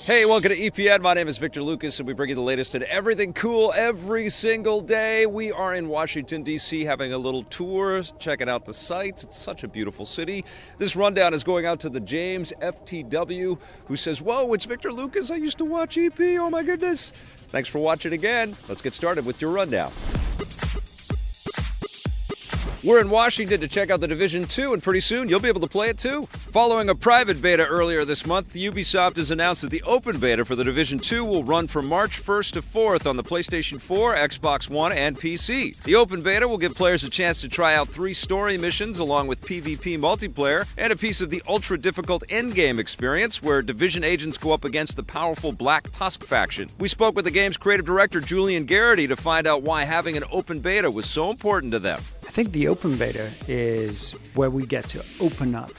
Hey, welcome to EPN. My name is Victor Lucas, and we bring you the latest in everything cool every single day. We are in Washington, D.C., having a little tour, checking out the sights. It's such a beautiful city. This rundown is going out to the James FTW, who says, "Whoa, it's Victor Lucas. I used to watch EP. Oh, my goodness." Thanks for watching again. Let's get started with your rundown. We're in Washington to check out the Division 2, and pretty soon you'll be able to play it too. Following a private beta earlier this month, Ubisoft has announced that the open beta for the Division 2 will run from March 1st to 4th on the PlayStation 4, Xbox One, and PC. The open beta will give players a chance to try out 3 story missions along with PvP multiplayer and a piece of the ultra-difficult endgame experience where Division agents go up against the powerful Black Tusk faction. We spoke with the game's creative director, Julian Garrity, to find out why having an open beta was so important to them. I think the open beta is where we get to open up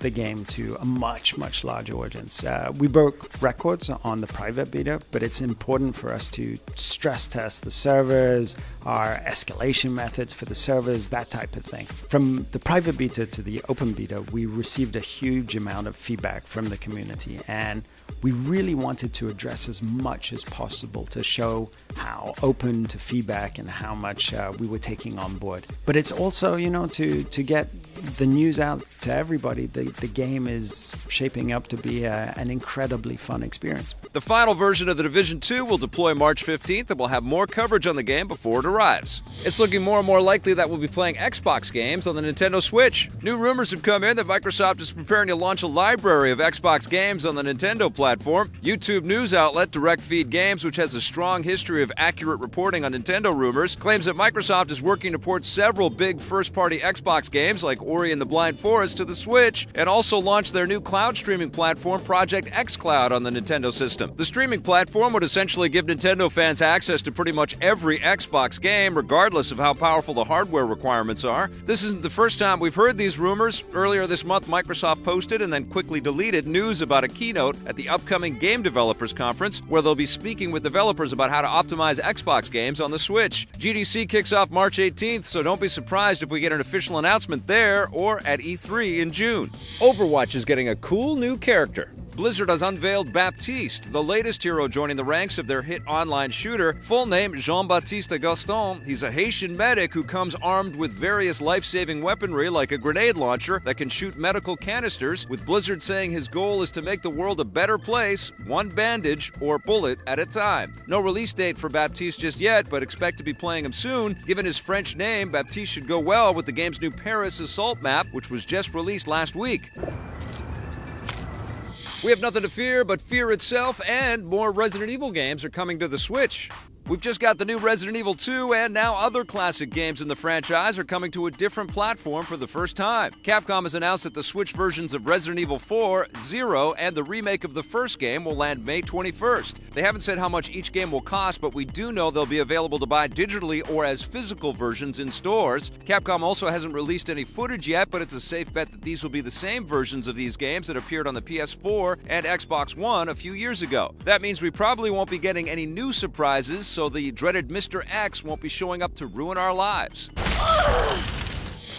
the game to a much larger audience. We broke records on the private beta, but it's important for us to stress test the servers, our escalation methods for the servers, that type of thing. From the private beta to the open beta, we received a huge amount of feedback from the community, and we really wanted to address as much as possible to show how open to feedback and how much we were taking on board. But it's also, to get the news out to everybody. The game is shaping up to be an incredibly fun experience. The final version of the Division 2 will deploy March 15th, and we'll have more coverage on the game before it arrives. It's looking more and more likely that we'll be playing Xbox games on the Nintendo Switch. New rumors have come in that Microsoft is preparing to launch a library of Xbox games on the Nintendo platform. YouTube news outlet Direct Feed Games, which has a strong history of accurate reporting on Nintendo rumors, claims that Microsoft is working to port several big first-party Xbox games like Ori and the Blind Forest to the Switch, and also launch their new cloud streaming platform, Project xCloud, on the Nintendo system. The streaming platform would essentially give Nintendo fans access to pretty much every Xbox game, regardless of how powerful the hardware requirements are. This isn't the first time we've heard these rumors. Earlier this month, Microsoft posted and then quickly deleted news about a keynote at the upcoming Game Developers Conference, where they'll be speaking with developers about how to optimize Xbox games on the Switch. GDC kicks off March 18th, so don't be surprised if we get an official announcement there or at E3 in June. Overwatch is getting a cool new character. Blizzard has unveiled Baptiste, the latest hero joining the ranks of their hit online shooter. Full name, Jean-Baptiste Gaston. He's a Haitian medic who comes armed with various life-saving weaponry like a grenade launcher that can shoot medical canisters, with Blizzard saying his goal is to make the world a better place, one bandage or bullet at a time. No release date for Baptiste just yet, but expect to be playing him soon. Given his French name, Baptiste should go well with the game's new Paris Assault map, which was just released last week. We have nothing to fear but fear itself, and more Resident Evil games are coming to the Switch. We've just got the new Resident Evil 2, and now other classic games in the franchise are coming to a different platform for the first time. Capcom has announced that the Switch versions of Resident Evil 4, 0, and the remake of the first game will land May 21st. They haven't said how much each game will cost, but we do know they'll be available to buy digitally or as physical versions in stores. Capcom also hasn't released any footage yet, but it's a safe bet that these will be the same versions of these games that appeared on the PS4 and Xbox One a few years ago. That means we probably won't be getting any new surprises, so the dreaded Mr. X won't be showing up to ruin our lives.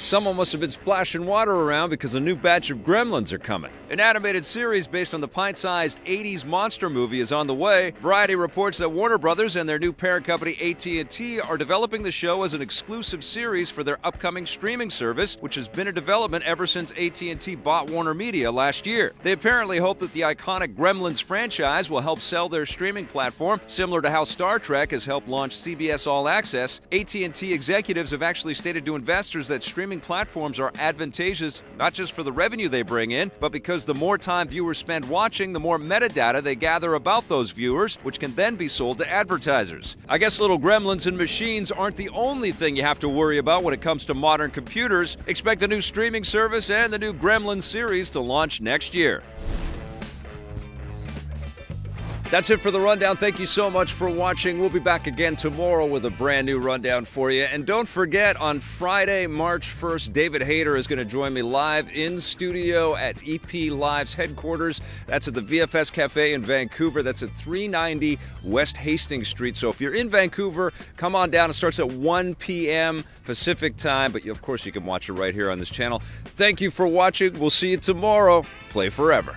Someone must have been splashing water around because a new batch of Gremlins are coming. An animated series based on the pint-sized 80s monster movie is on the way. Variety reports that Warner Brothers and their new parent company AT&T are developing the show as an exclusive series for their upcoming streaming service, which has been in development ever since AT&T bought Warner Media last year. They apparently hope that the iconic Gremlins franchise will help sell their streaming platform, similar to how Star Trek has helped launch CBS All Access. AT&T executives have actually stated to investors that streaming platforms are advantageous not just for the revenue they bring in, but because the more time viewers spend watching, the more metadata they gather about those viewers, which can then be sold to advertisers. I guess little gremlins and machines aren't the only thing you have to worry about when it comes to modern computers. Expect the new streaming service and the new Gremlins series to launch next year. That's it for the rundown. Thank you so much for watching. We'll be back again tomorrow with a brand new rundown for you. And don't forget, on Friday, March 1st, David Hayter is going to join me live in studio at EP Live's headquarters. That's at the VFS Cafe in Vancouver. That's at 390 West Hastings Street. So if you're in Vancouver, come on down. It starts at 1 p.m. Pacific time. But of course, you can watch it right here on this channel. Thank you for watching. We'll see you tomorrow. Play forever.